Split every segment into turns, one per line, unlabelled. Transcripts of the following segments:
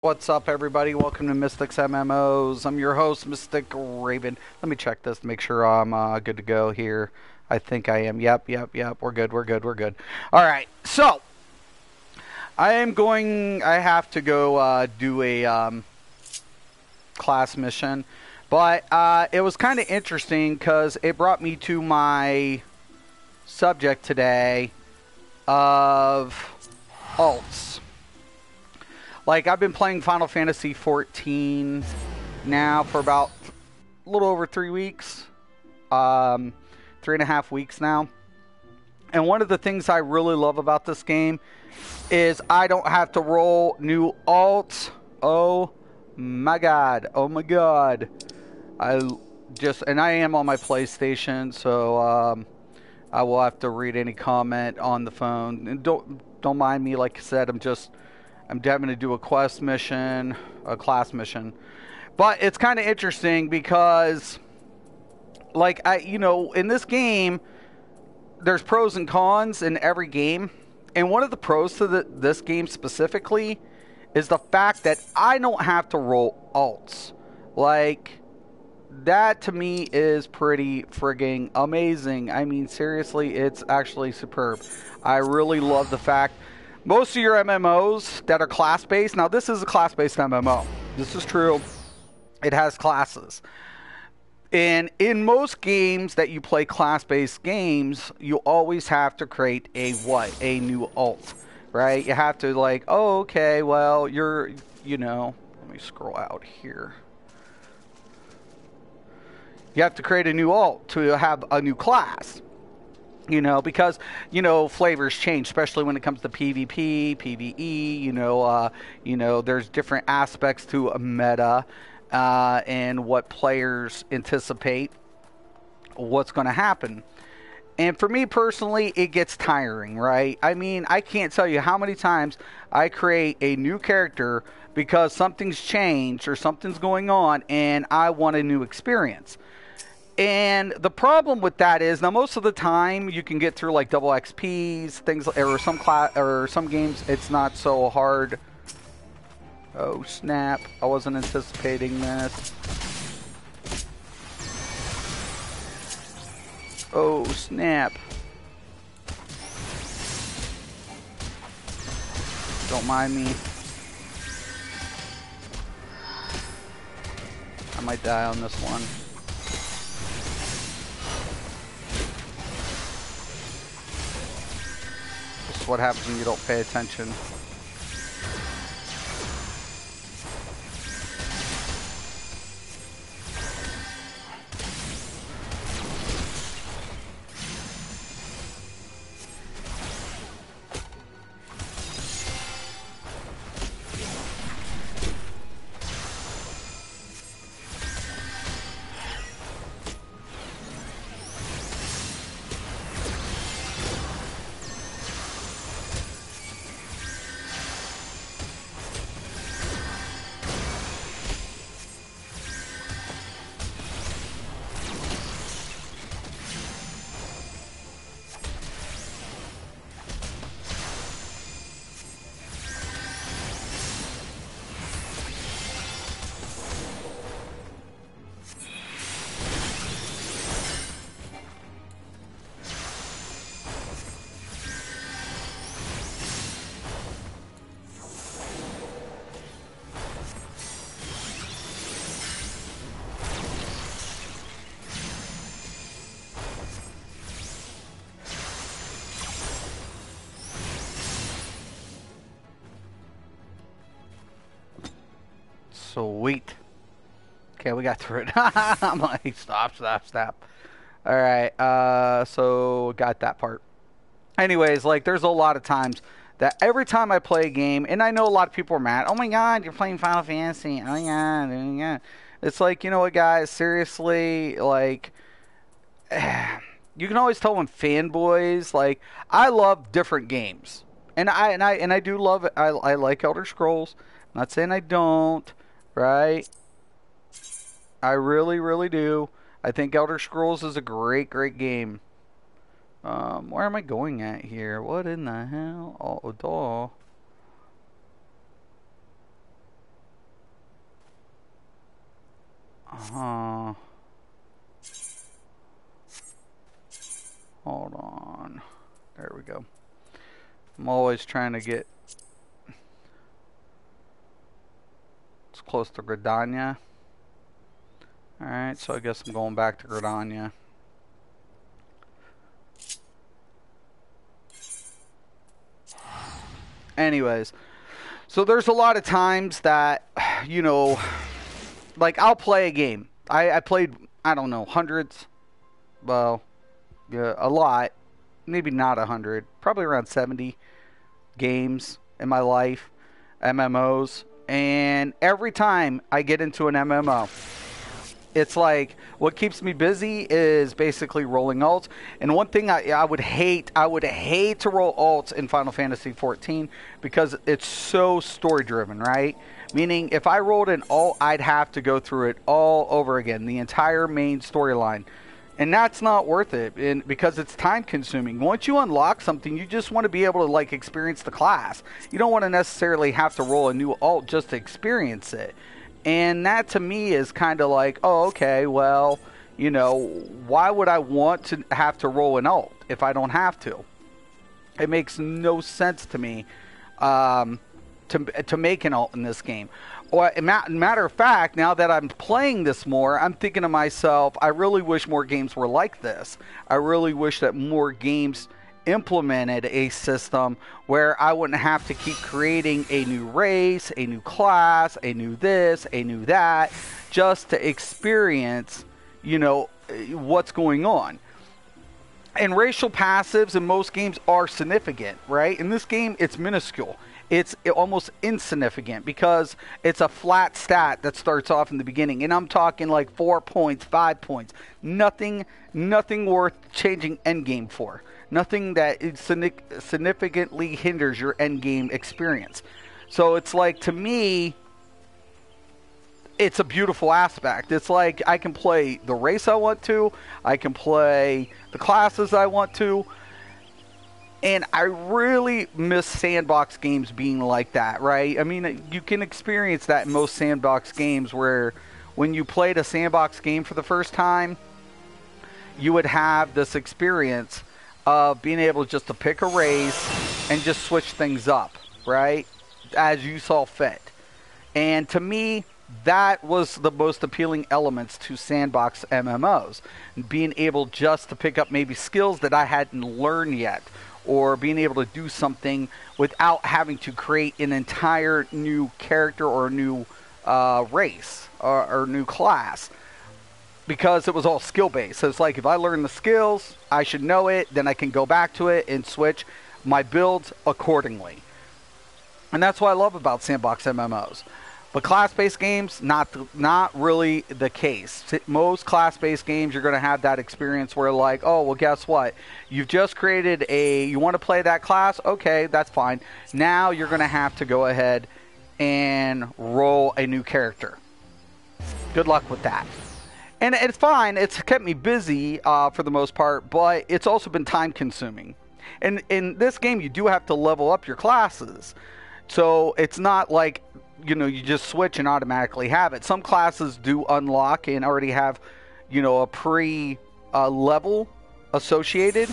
What's up, everybody? Welcome to Mystics MMOs. I'm your host, Mystic Raven. Let me check this to make sure I'm good to go here. I think I am. Yep. We're good. All right. So, I have to go do a class mission. But it was kind of interesting because it brought me to my subject today of alts. Like, I've been playing Final Fantasy XIV now for about a little over 3 weeks. 3.5 weeks now. And one of the things I really love about this game is I don't have to roll new alts. Oh my god. And I am on my PlayStation, so I will have to read any comment on the phone. And don't mind me, like I said, I'm having to do a class mission. But it's kind of interesting because, like, in this game, there's pros and cons in every game. And one of the pros to this game specifically is the fact that I don't have to roll alts. Like, that to me is pretty frigging amazing. I mean, seriously, it's actually superb. I really love the fact most of your MMOs that are class-based, now this is a class-based MMO. This is true. It has classes. And in most games that you play class-based games, you always have to create a new alt, right? You have to like, oh, okay, well, let me scroll out here. You have to create a new alt to have a new class. Because, flavors change, especially when it comes to PvP, PvE, there's different aspects to a meta and what players anticipate what's going to happen. And for me personally, it gets tiring, right? I mean, I can't tell you how many times I create a new character because something's changed or something's going on and I want a new experience. And the problem with that is, now most of the time you can get through like double XPs, things, or some games it's not so hard. Oh snap! I wasn't anticipating this. Oh snap! Don't mind me. I might die on this one. What happens when you don't pay attention. Sweet. Okay, we got through it. I'm like, stop. Alright, so got that part. Anyways, like, there's a lot of times that every time I play a game, and I know a lot of people are mad, oh my god, you're playing Final Fantasy, oh yeah. It's like, you know what, guys, seriously, like, you can always tell when fanboys, like, I love different games. And I do love it. I like Elder Scrolls. I'm not saying I don't, right? I really do. I think Elder Scrolls is a great game. Where am I going at here? What in the hell? Oh, duh. Hold on. There we go. I'm always trying to get as close to Gridania. Alright, so I guess I'm going back to Gridania. Anyways, so there's a lot of times that, you know, like I'll play a game. I played, I don't know, hundreds. Well, yeah, a lot. Maybe not 100. Probably around 70 games in my life. MMOs. And every time I get into an MMO, it's like what keeps me busy is basically rolling ults. And one thing I would hate to roll ults in Final Fantasy XIV because it's so story driven, right? Meaning if I rolled an ult, I'd have to go through it all over again, the entire main storyline. And that's not worth it because it's time consuming. Once you unlock something, you just want to be able to like experience the class. You don't want to necessarily have to roll a new ult just to experience it. And that to me is kind of like, oh, okay, well, you know, why would I want to have to roll an ult if I don't have to? It makes no sense to me to make an ult in this game. Or, matter of fact, now that I'm playing this more, I'm thinking to myself, I really wish more games were like this. I really wish that more games implemented a system where I wouldn't have to keep creating a new race, a new class, a new this, a new that, just to experience, you know, what's going on. And racial passives in most games are significant, right? In this game, it's minuscule. It's almost insignificant because it's a flat stat that starts off in the beginning. And I'm talking like 4 points, 5 points. Nothing worth changing endgame for. Nothing that significantly hinders your endgame experience. So it's like, to me, it's a beautiful aspect. It's like I can play the race I want to. I can play the classes I want to. And I really miss sandbox games being like that, right? I mean, you can experience that in most sandbox games where when you played a sandbox game for the first time, you would have this experience of being able just to pick a race and just switch things up, right? As you saw fit. And to me, that was the most appealing elements to sandbox MMOs. Being able just to pick up maybe skills that I hadn't learned yet, or being able to do something without having to create an entire new character or a new race or new class, because it was all skill-based. So it's like, if I learn the skills, I should know it, then I can go back to it and switch my builds accordingly. And that's what I love about sandbox MMOs. But class-based games, not really the case. Most class-based games, you're going to have that experience where like, oh, well, guess what? You've just created you want to play that class? Okay, that's fine. Now you're going to have to go ahead and roll a new character. Good luck with that. And it's fine. It's kept me busy for the most part, but it's also been time-consuming. And in this game, you do have to level up your classes. So it's not like, you know, you just switch and automatically have it. Some classes do unlock and already have, you know, a pre-level associated.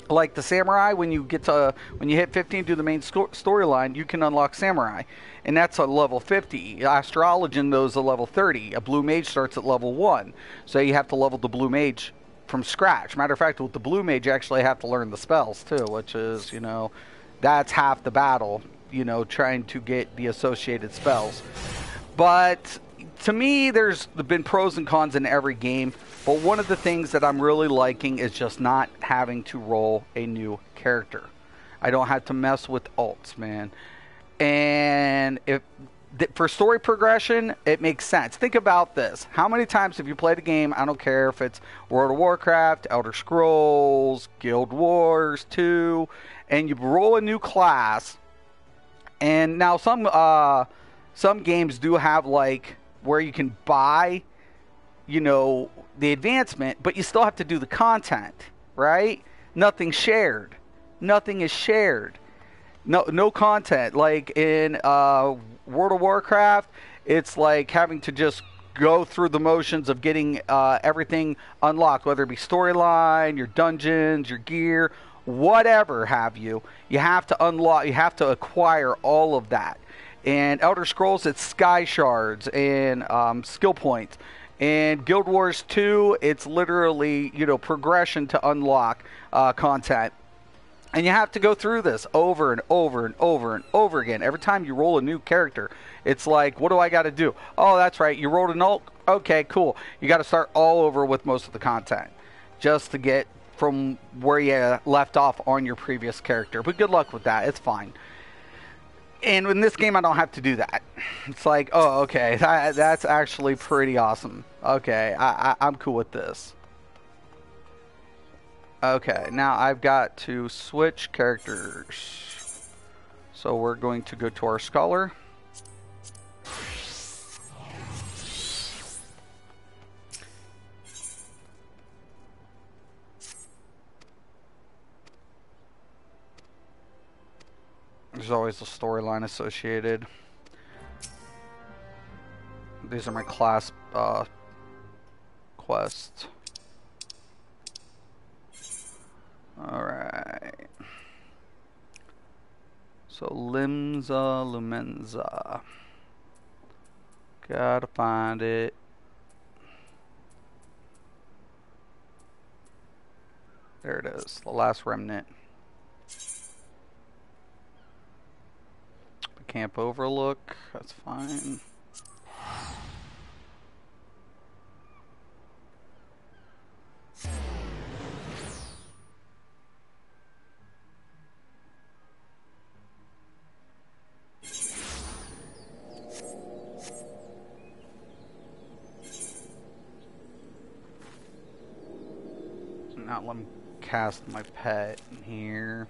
Like the samurai, when you hit 15 to the main storyline, you can unlock samurai, and that's a level 50. Astrologian, those a level 30. A blue mage starts at level 1, so you have to level the blue mage from scratch. Matter of fact, with the blue mage, you actually have to learn the spells too, which is, you know, that's half the battle. You know, trying to get the associated spells. But to me, there's been pros and cons in every game. But one of the things that I'm really liking is just not having to roll a new character. I don't have to mess with ults, man. And for story progression, it makes sense. Think about this. How many times have you played a game, I don't care if it's World of Warcraft, Elder Scrolls, Guild Wars 2, and you roll a new class. And now some games do have like where you can buy, you know, the advancement, but you still have to do the content, right? Nothing's shared. Nothing is shared. No content. Like in World of Warcraft, it's like having to just go through the motions of getting everything unlocked, whether it be storyline, your dungeons, your gear, whatever have you. You have to unlock, you have to acquire all of that. And Elder Scrolls, it's sky shards and skill points. And Guild Wars 2, it's literally, you know, progression to unlock content. And you have to go through this over and over and over and over again. Every time you roll a new character, it's like, what do I got to do? Oh, that's right, you rolled an ult? Okay, cool. You got to start all over with most of the content just to get from where you left off on your previous character. But good luck with that. It's fine. And in this game, I don't have to do that. It's like, oh, okay, that's actually pretty awesome. Okay, I'm cool with this. Okay, now I've got to switch characters. So we're going to go to our Scholar. There's always a storyline associated. These are my class quests. Alright. So LIMSALOMINSA. Gotta find it. There it is, the last remnant. Camp Overlook, that's fine. Now let me cast my pet in here.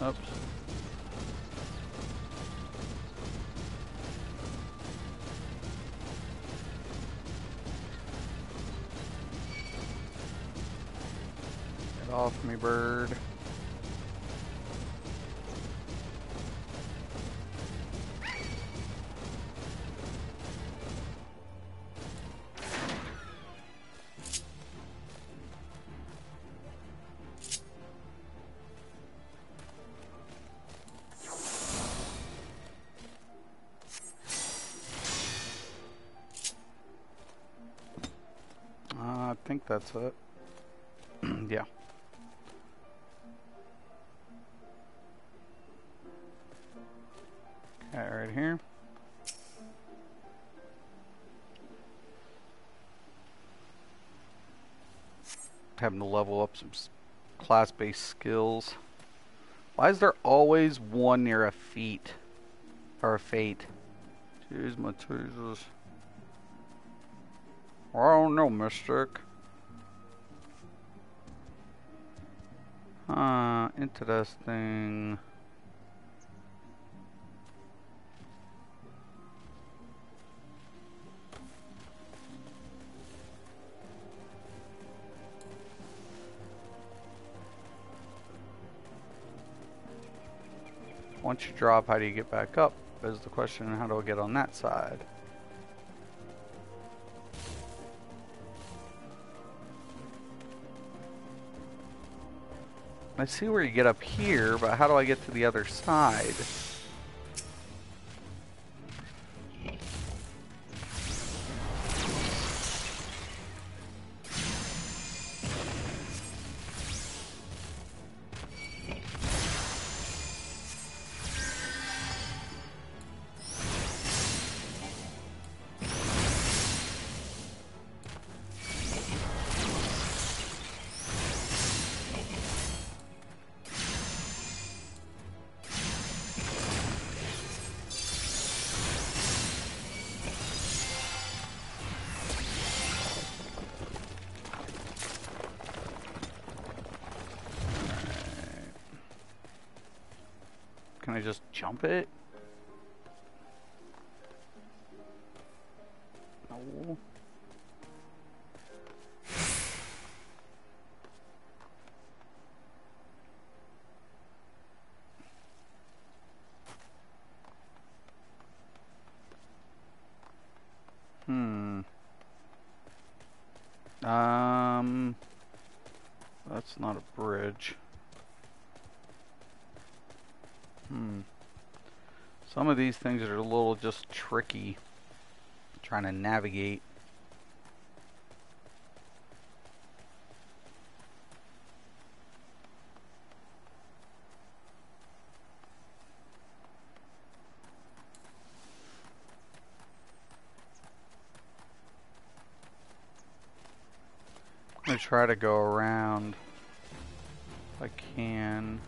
Oops. Get off me, bird. I think that's it. Yeah. Okay, right here. Having to level up some class-based skills. Why is there always one near a feat? Or a fate? Jeez, my Jesus. I don't know, Mystic. Interesting. Once you drop, how do you get back up? Is the question. How do I get on that side? I see where you get up here, but how do I get to the other side? Can I just jump it? No. That's not a bridge. Some of these things are a little just tricky trying to navigate. I'm gonna try to go around if I can.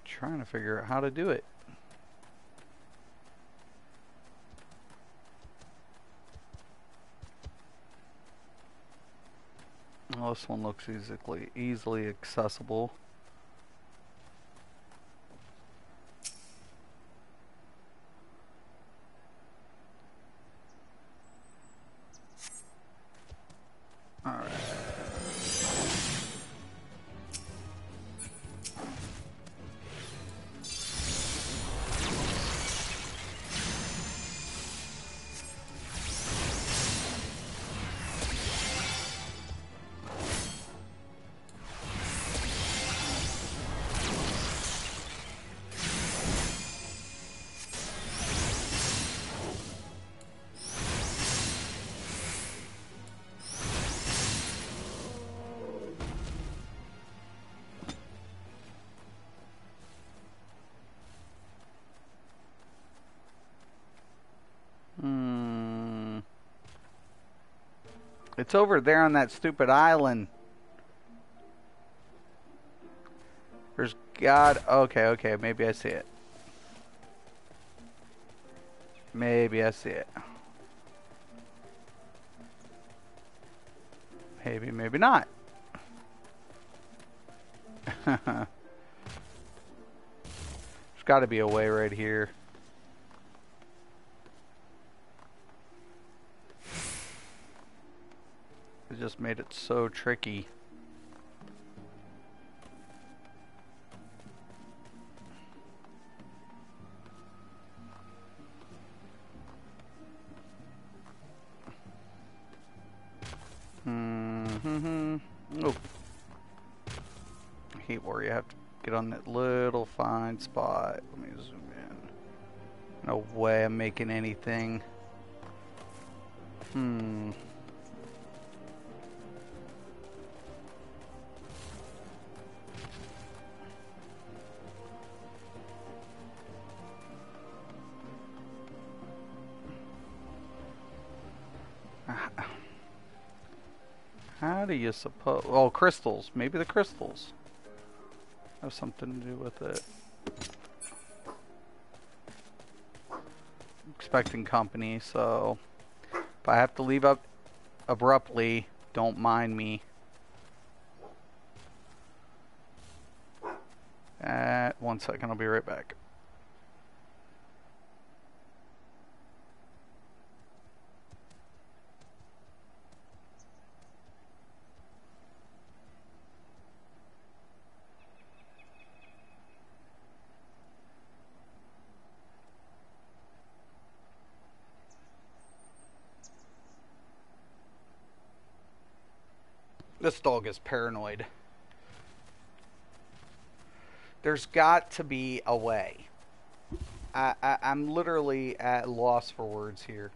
Trying to figure out how to do it. Well, this one looks easily accessible. All right. It's over there on that stupid island. There's okay, maybe I see it. Maybe I see it. Maybe not. There's got to be a way right here. It just made it so tricky. Oh. I hate where you have to get on that little fine spot. Let me zoom in. No way I'm making anything. How do you suppose? Oh, crystals. Maybe the crystals have something to do with it. Expecting company, so if I have to leave up abruptly, don't mind me. 1 second, I'll be right back. This dog is paranoid. There's got to be a way. I'm literally at loss for words here.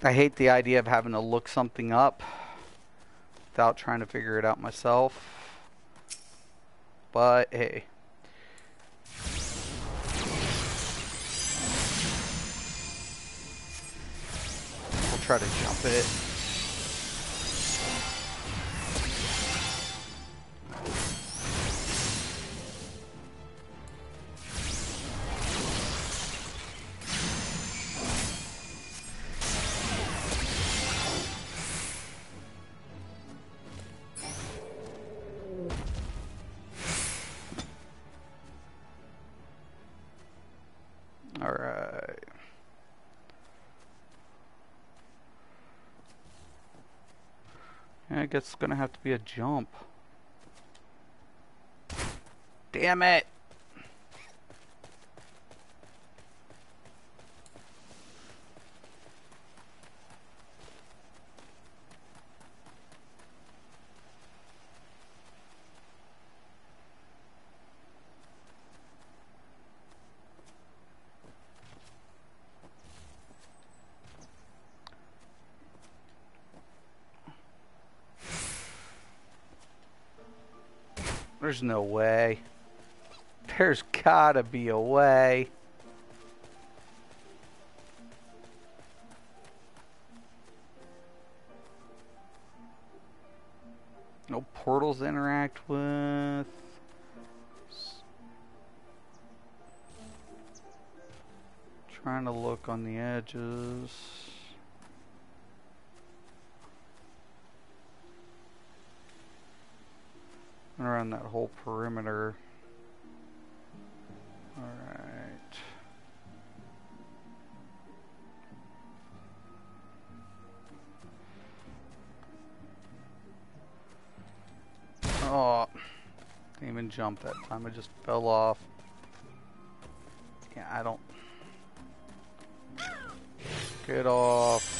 I hate the idea of having to look something up without trying to figure it out myself. But hey. Try to jump it. I guess it's gonna have to be a jump. Damn it! There's no way. There's gotta be a way. No portals to interact with. Trying to look on the edges. Around that whole perimeter. Alright. Oh, didn't even jump that time. I just fell off. Yeah, I don't. Get off.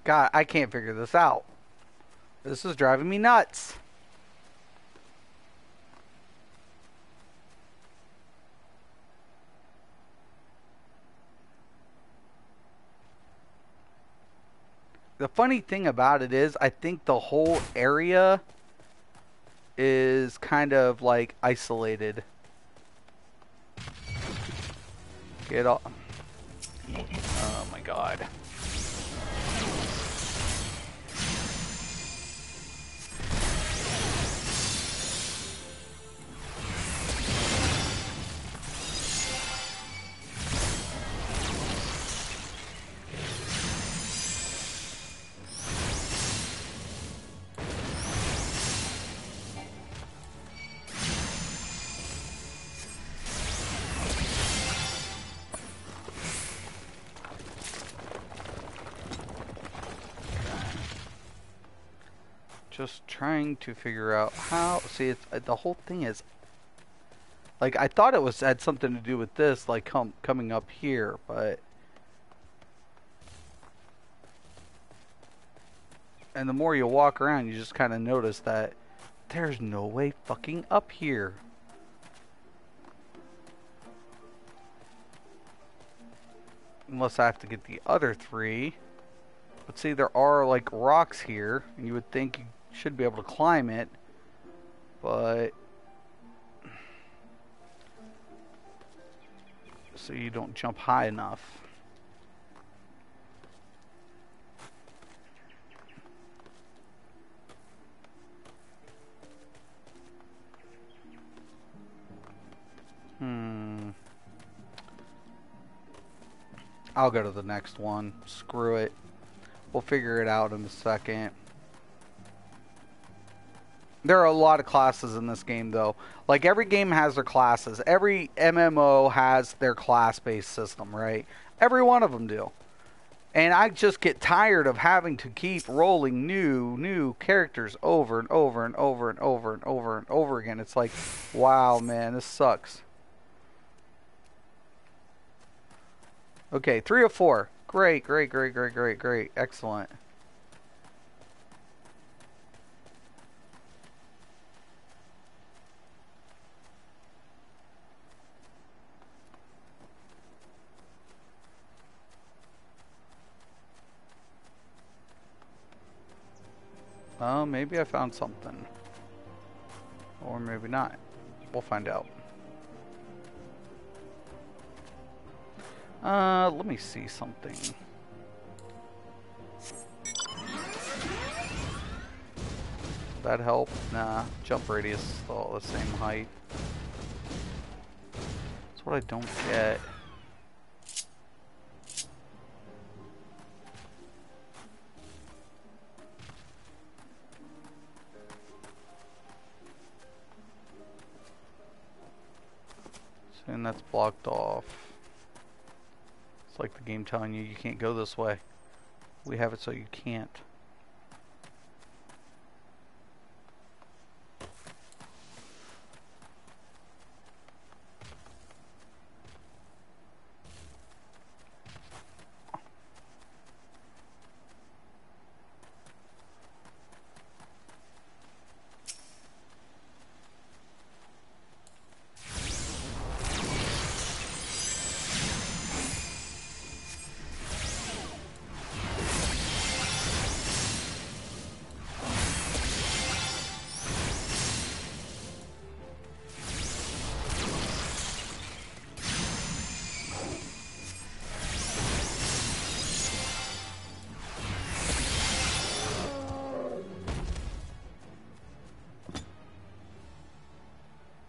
God, I can't figure this out. This is driving me nuts. The funny thing about it is, I think the whole area is kind of like isolated. Get off. Oh my God. Just trying to figure out how. See, it's the whole thing is like, I thought it was had something to do with this, like coming up here, but and the more you walk around, you just kind of notice that there's no way fucking up here. Unless I have to get the other three. But see, there are like rocks here, and you would think you should be able to climb it, but so you don't jump high enough. I'll go to the next one. Screw it. We'll figure it out in a second. There are a lot of classes in this game, though. Like, every game has their classes. Every MMO has their class-based system, right? Every one of them do. And I just get tired of having to keep rolling new characters over and over and over and over and over and over again. It's like, wow, man, this sucks. Okay, 3 of 4. Great, great, great, great, great, great. Excellent. Oh, maybe I found something. Or maybe not. We'll find out. Let me see something. That help? Nah. Jump radius is all the same height. That's what I don't get. And that's blocked off. It's like the game telling you can't go this way. We have it so you can't.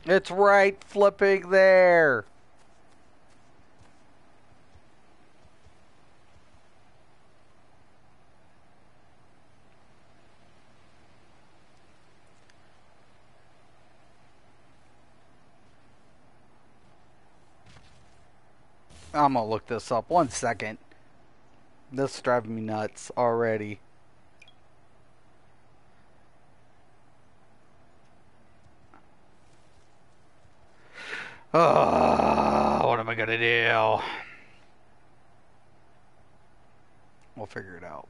It's right flipping there. I'm gonna look this up. 1 second. This is driving me nuts already. What am I gonna do? We'll figure it out.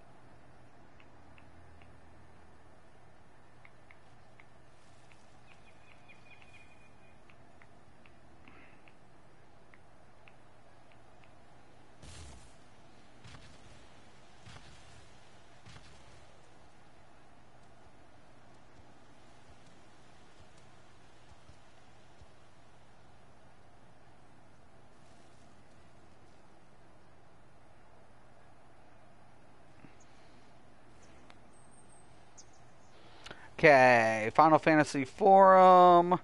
Okay, Final Fantasy Forum.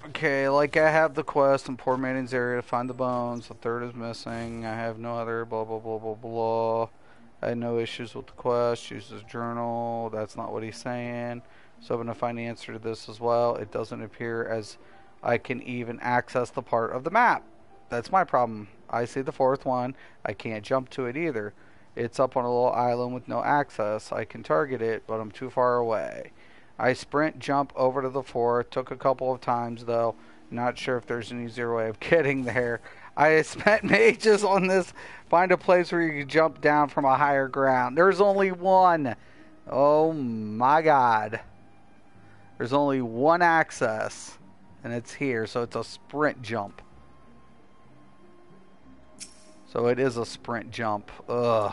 Okay, like I have the quest in Poor Maiden's area to find the bones. The third is missing. I have no other blah blah blah blah blah. I had no issues with the quest. Use his journal. That's not what he's saying. So I'm going to find the answer to this as well. It doesn't appear as I can even access the part of the map. That's my problem. I see the fourth one. I can't jump to it either. It's up on a little island with no access. I can target it, but I'm too far away. I sprint jump over to the fourth. Took a couple of times though. Not sure if there's an easier way of getting there. I spent ages on this. Find a place where you can jump down from a higher ground. There's only one. Oh my god. There's only one access. And it's here. So it's a sprint jump. So it is a sprint jump. Ugh.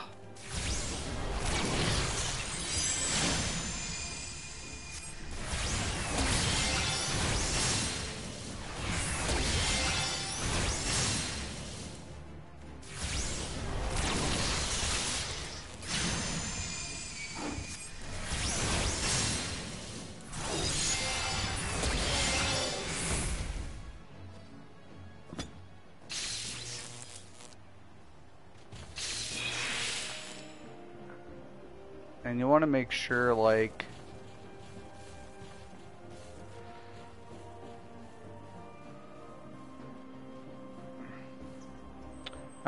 And you want to make sure, like,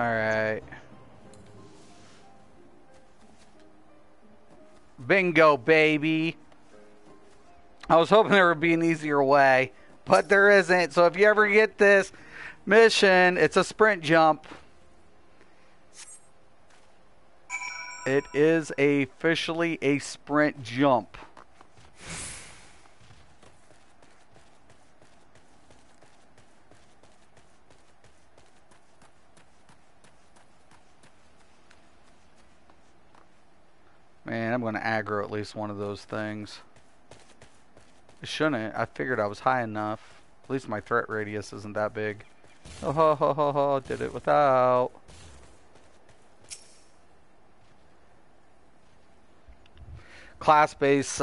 Alright. Bingo, baby. I was hoping there would be an easier way, but there isn't. So if you ever get this mission, it's a sprint jump. It is officially a sprint jump. Man, I'm going to aggro at least one of those things. I shouldn't. I figured I was high enough. At least my threat radius isn't that big. Oh, ho, ho, ho, ho. Did it without. Class-based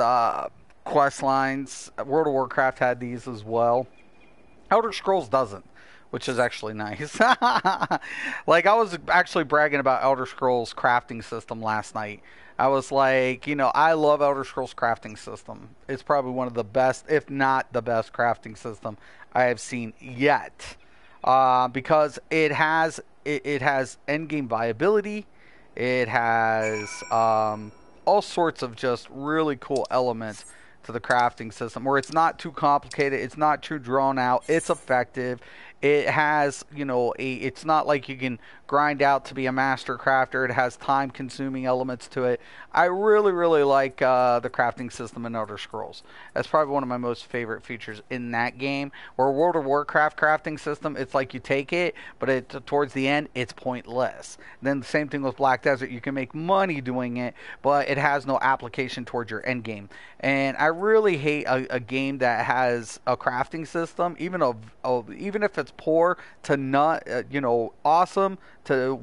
quest lines. World of Warcraft had these as well. Elder Scrolls doesn't, which is actually nice. Like, I was actually bragging about Elder Scrolls crafting system last night. I was like, you know, I love Elder Scrolls crafting system. It's probably one of the best, if not the best crafting system I have seen yet. Because it has endgame viability. It has all sorts of just really cool elements to the crafting system where it's not too complicated, it's not too drawn out, it's effective. It has, you know, it's not like you can grind out to be a master crafter. It has time consuming elements to it. I really, really like the crafting system in Elder Scrolls. That's probably one of my most favorite features in that game. Where World of Warcraft crafting system, it's like you take it, but towards the end, it's pointless. Then the same thing with Black Desert. You can make money doing it, but it has no application towards your end game. And I really hate a game that has a crafting system, even if it's poor to not, awesome to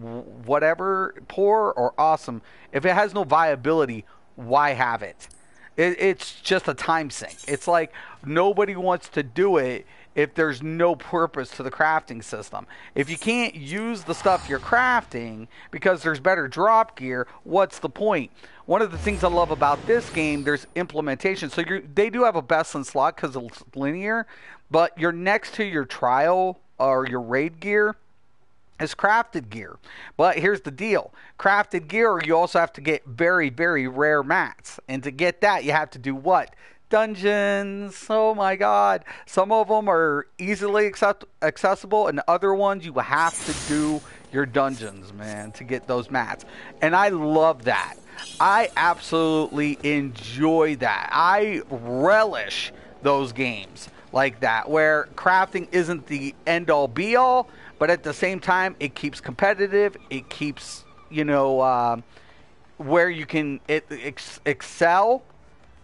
whatever, poor or awesome. If it has no viability, why have it? It's just a time sink. It's like nobody wants to do it if there's no purpose to the crafting system. If you can't use the stuff you're crafting because there's better drop gear, what's the point? One of the things I love about this game, there's implementation. So they do have a best in slot because it's linear, but you're next to your trial or your raid gear is crafted gear. But here's the deal. Crafted gear, you also have to get very, very rare mats. And to get that, you have to do what? Dungeons. Oh my god. Some of them are easily accessible, and other ones you have to do your dungeons, man, to get those mats. And I love that. I absolutely enjoy that. I relish those games like that, where crafting isn't the end-all be-all, but at the same time, it keeps competitive. It keeps, where you can excel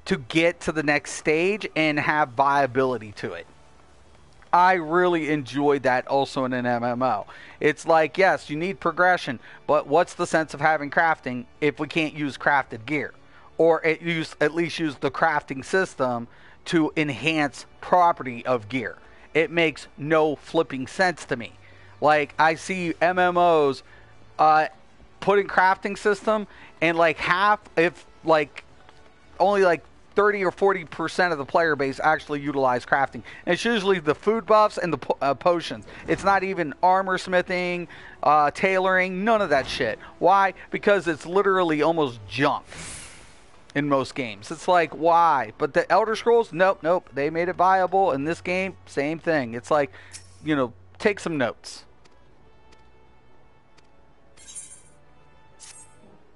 to get to the next stage and have viability to it. I really enjoyed that also in an MMO. It's like, yes, you need progression, but what's the sense of having crafting if we can't use crafted gear? Or at least use the crafting system to enhance property of gear. It makes no flipping sense to me. Like, I see MMOs putting crafting system, and like half, if like only like 30 or 40% of the player base actually utilize crafting. And it's usually the food buffs and the potions. It's not even armor smithing, tailoring, none of that shit. Why? Because it's literally almost junk in most games. It's like, why? But the Elder Scrolls, nope. They made it viable. In this game, same thing. It's like, take some notes.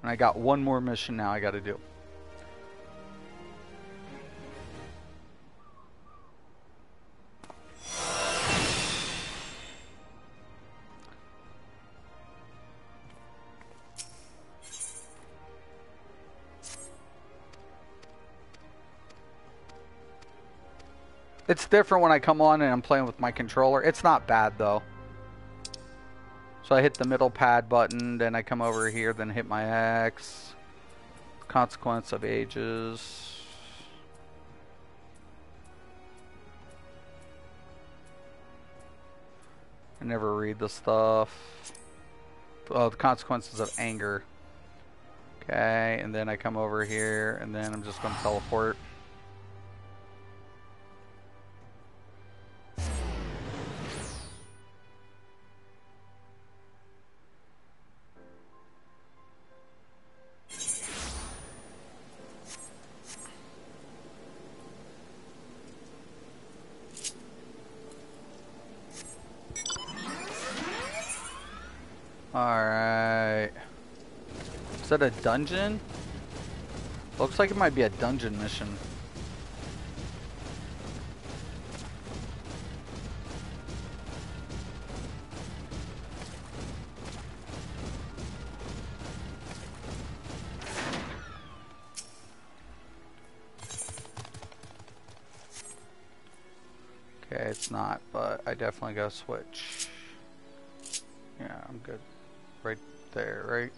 And I got one more mission now I got to do. It's different when I come on and I'm playing with my controller. It's not bad, though. So I hit the middle pad button, then I come over here, then hit my X. Consequence of ages. I never read the stuff. Oh, the consequences of anger. Okay, and then I come over here, and then I'm just going to teleport. Alright. Is that a dungeon? Looks like it might be a dungeon mission. Okay, it's not, but I definitely gotta switch. Yeah, I'm good. Right there, right?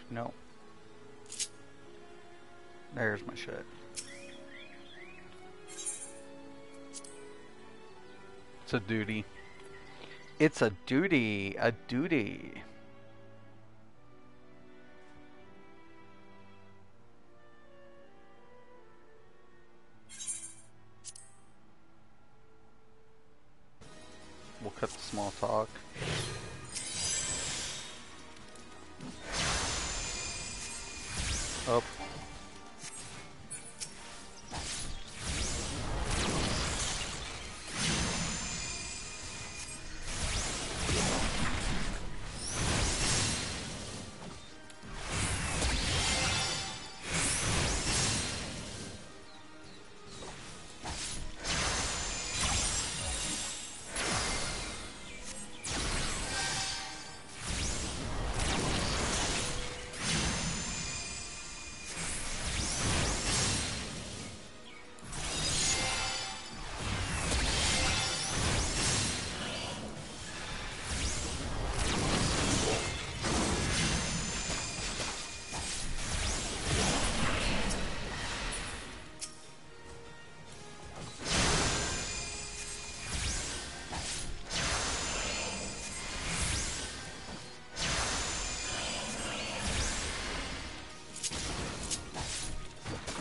No. There's my shit. It's a duty. It's a duty. A duty. We'll cut the small talk. Up.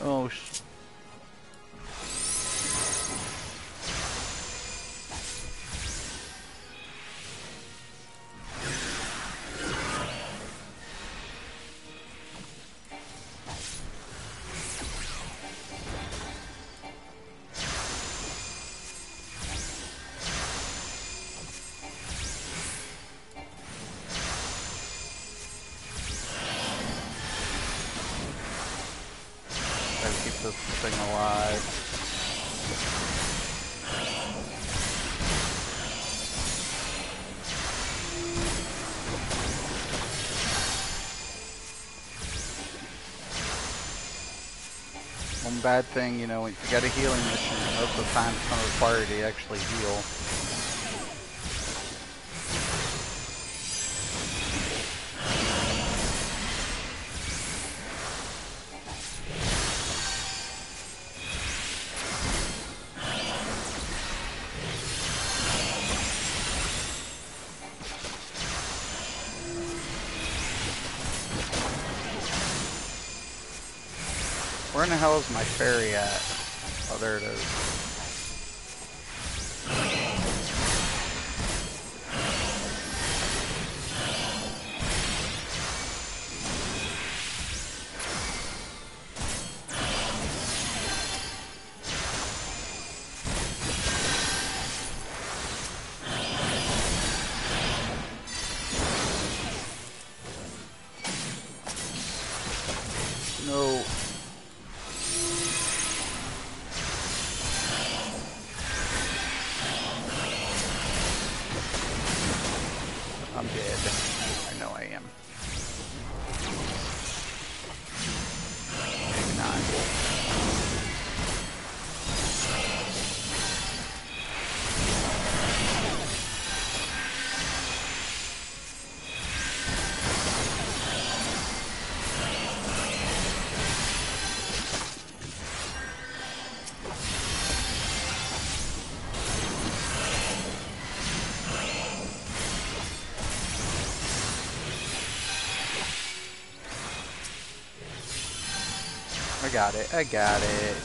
Oh, this thing alive. One bad thing, you know, if you got a healing mission, most of the time it's going to require you to actually heal. Where in the hell is my fairy at? Oh, there it is. No. I'm dead. I know I am. Maybe not. I got it. I got it.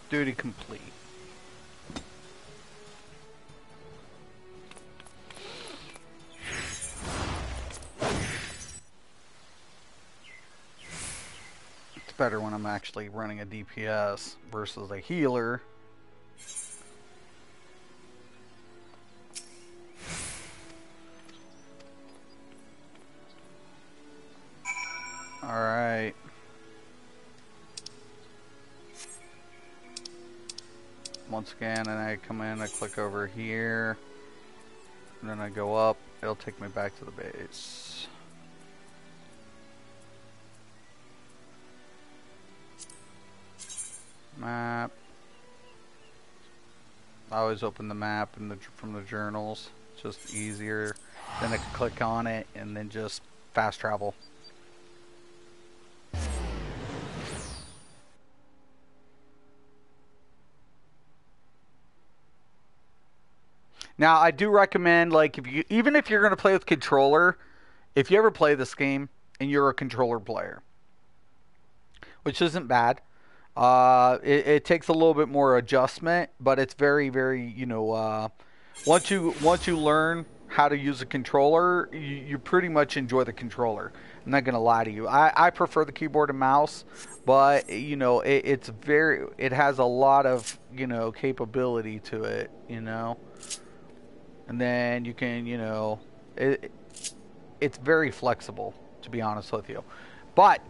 Duty complete. better when I'm actually running a DPS versus a healer. Alright. Once again, and I come in, I click over here, and then I go up, it'll take me back to the base. Map. I always open the map from the journals. It's just easier. Then I can click on it and then just fast travel. Now, I do recommend, like, even if you're going to play with controller, if you ever play this game and you're a controller player, which isn't bad, it takes a little bit more adjustment, but it's very, very, you know, once you learn how to use a controller, you pretty much enjoy the controller. I'm not going to lie to you. I prefer the keyboard and mouse, but, you know, it has a lot of, you know, capability to it, you know. And then you can, you know, it's very flexible, to be honest with you. But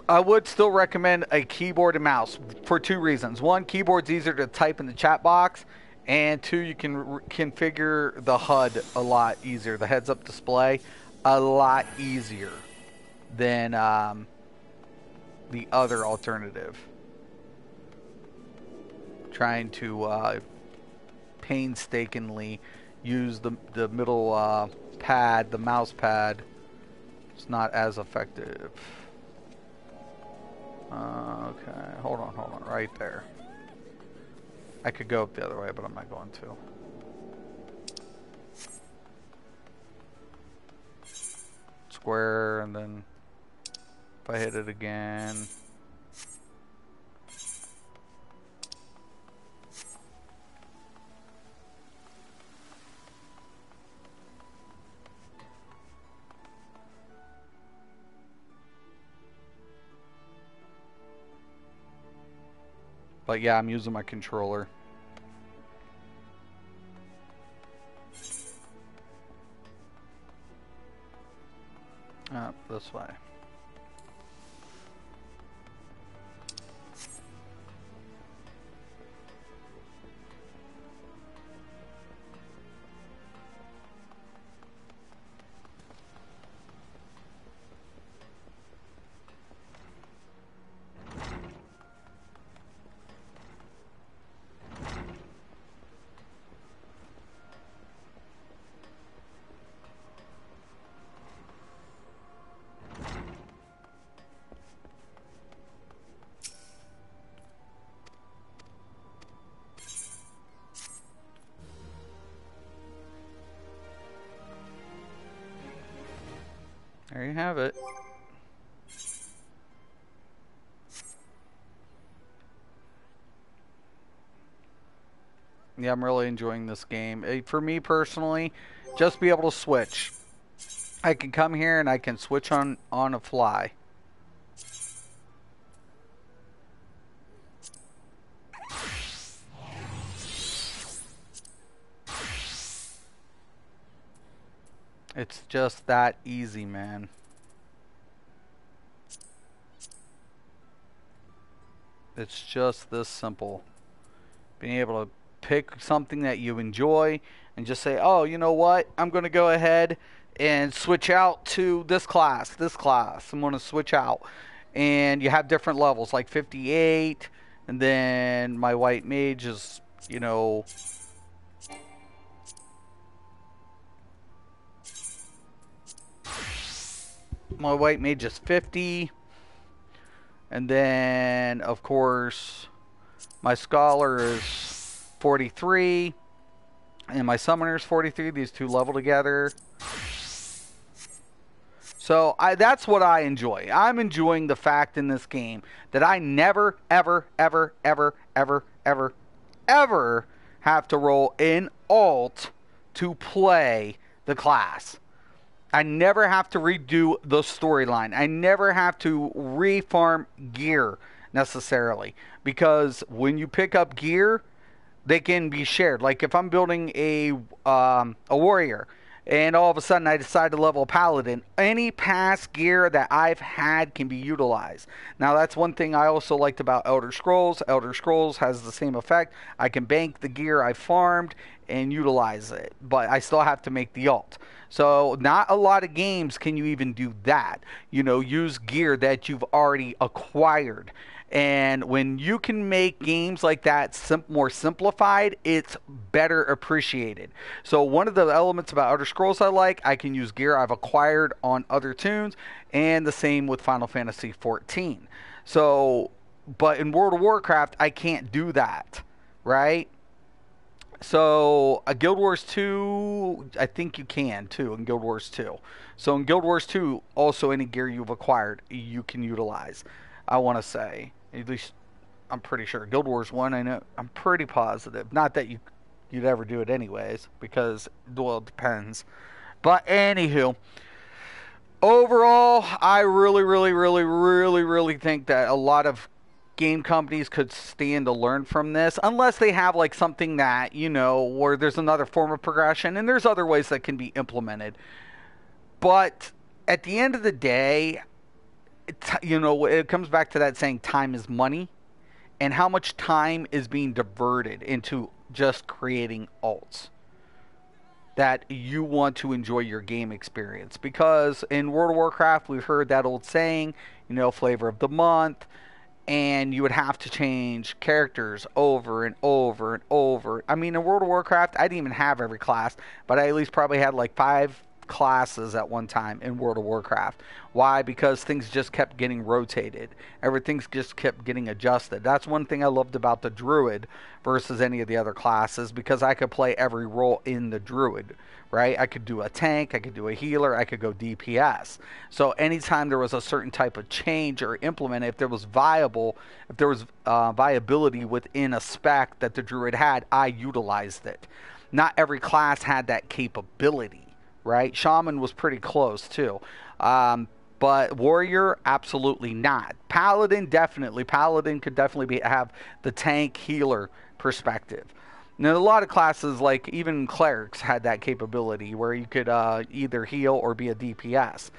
I would still recommend a keyboard and mouse for two reasons. One, keyboard's easier to type in the chat box. And two, you can configure the HUD a lot easier. The heads-up display, a lot easier than the other alternative. Trying to painstakingly use the middle pad, the mouse pad. It's not as effective. Okay, hold on, right there. I could go up the other way, but I'm not going to. Square, and then if I hit it again. But yeah, I'm using my controller. This way. There you have it. Yeah, I'm really enjoying this game. For me personally, just be able to switch. I can come here and I can switch on a fly. It's just that easy, man. It's just this simple. Being able to pick something that you enjoy and just say, oh, you know what? I'm going to go ahead and switch out to this class. I'm going to switch out. And you have different levels, like 58. And then my white mage is, you know... My white mage is 50. And then, of course, my scholar is 43. And my summoner is 43. These two level together. So that's what I enjoy. I'm enjoying the fact in this game that I never, ever, ever, ever, ever, ever, ever have to roll in alt to play the class. I never have to redo the storyline. I never have to refarm gear necessarily, because when you pick up gear, they can be shared. Like if I'm building a warrior, and all of a sudden I decide to level a paladin, any past gear that I've had can be utilized. Now that's one thing I also liked about Elder Scrolls. Elder Scrolls has the same effect. I can bank the gear I farmed and utilize it, but I still have to make the ult. So not a lot of games can you even do that. You know, use gear that you've already acquired. And when you can make games like that more simplified, it's better appreciated. So one of the elements about Elder Scrolls I can use gear I've acquired on other tunes, and the same with Final Fantasy XIV. So, but in World of Warcraft, I can't do that, right? So, Guild Wars 2, I think you can too in Guild Wars 2. So in Guild Wars 2, also any gear you've acquired, you can utilize. I want to say. At least I'm pretty sure. Guild Wars 1, I know, I'm pretty positive. Not that you'd ever do it anyways, because, well, it depends. But anywho, overall, I really think that a lot of game companies could stand to learn from this, unless they have like something that, you know, where there's another form of progression, and there's other ways that can be implemented. But at the end of the day, you know, it comes back to that saying time is money, and how much time is being diverted into just creating alts that you want to enjoy your game experience. Because in World of Warcraft, we've heard that old saying, you know, flavor of the month, and you would have to change characters over and over and over. I mean, in World of Warcraft, I didn't even have every class, but I at least probably had like 5 classes at one time in World of Warcraft. Why? Because things just kept getting rotated. Everything just kept getting adjusted. That's one thing I loved about the Druid versus any of the other classes, because I could play every role in the Druid, right? I could do a tank, I could do a healer, I could go DPS. So anytime there was a certain type of change or implement, if there was viability within a spec that the Druid had, I utilized it. Not every class had that capability, right? Shaman was pretty close too. But Warrior, absolutely not. Paladin, definitely. Paladin could definitely have the tank healer perspective. Now, a lot of classes, like even Clerics, had that capability where you could either heal or be a DPS.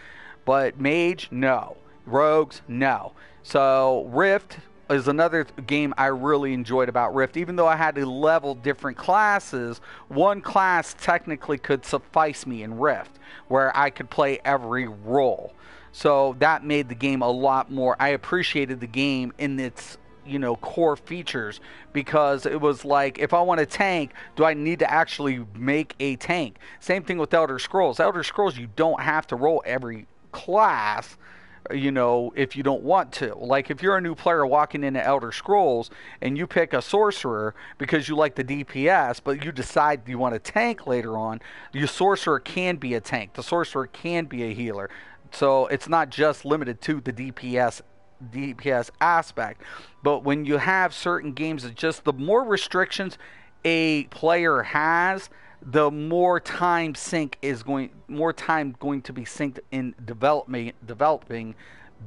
But Mage, no. Rogues, no. So Rift is another game I really enjoyed about Rift. Even though I had to level different classes, one class technically could suffice me in Rift, where I could play every role. So that made the game a lot more. I appreciated the game in its, you know, core features, because it was like, if I want a tank, do I need to actually make a tank? Same thing with Elder Scrolls. Elder Scrolls, you don't have to roll every class, you know, if you don't want to. Like if you're a new player walking into Elder Scrolls and you pick a sorcerer because you like the DPS, but you decide you want a tank later on, your sorcerer can be a tank. The sorcerer can be a healer. So it's not just limited to the DPS aspect. But when you have certain games that just, the more restrictions a player has, the more time going to be synced in developing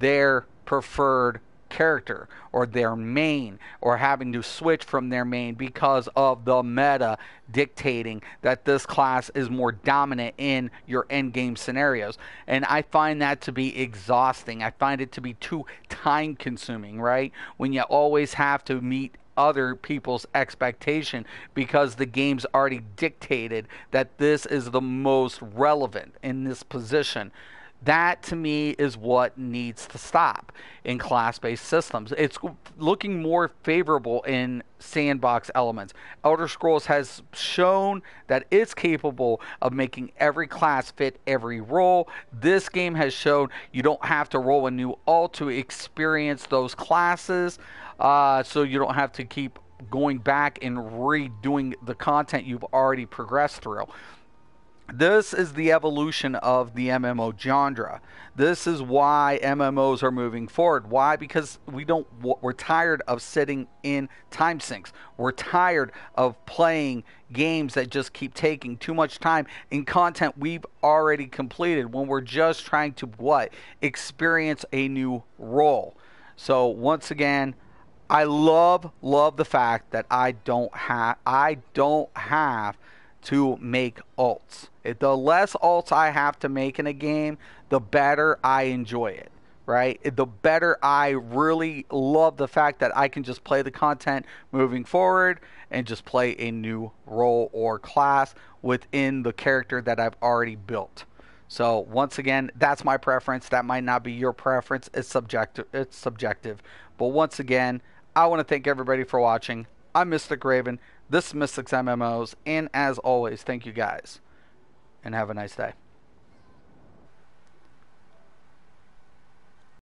their preferred character or their main, or having to switch from their main because of the meta dictating that this class is more dominant in your end game scenarios. And I find that to be exhausting. I find it to be too time consuming, right? When you always have to meet other people's expectation because the game's already dictated that this is the most relevant in this position. That, to me, is what needs to stop in class-based systems. It's looking more favorable in sandbox elements. Elder Scrolls has shown that it's capable of making every class fit every role. This game has shown you don't have to roll a new ult to experience those classes, so you don't have to keep going back and redoing the content you've already progressed through. This is the evolution of the MMO genre. This is why MMOs are moving forward. Why? Because we're tired of sitting in time sinks. We're tired of playing games that just keep taking too much time in content we've already completed when we're just trying to what? Experience a new role. So once again, I love the fact that I don't have to make alts. The less alts I have to make in a game, the better I enjoy it, right? The better I really love the fact that I can just play the content moving forward and just play a new role or class within the character that I've already built. So once again, that's my preference. That might not be your preference. It's subjective. But once again, I want to thank everybody for watching. I'm Mystic Raven. This is Mystic's MMOs. And as always, thank you guys. And have a nice day.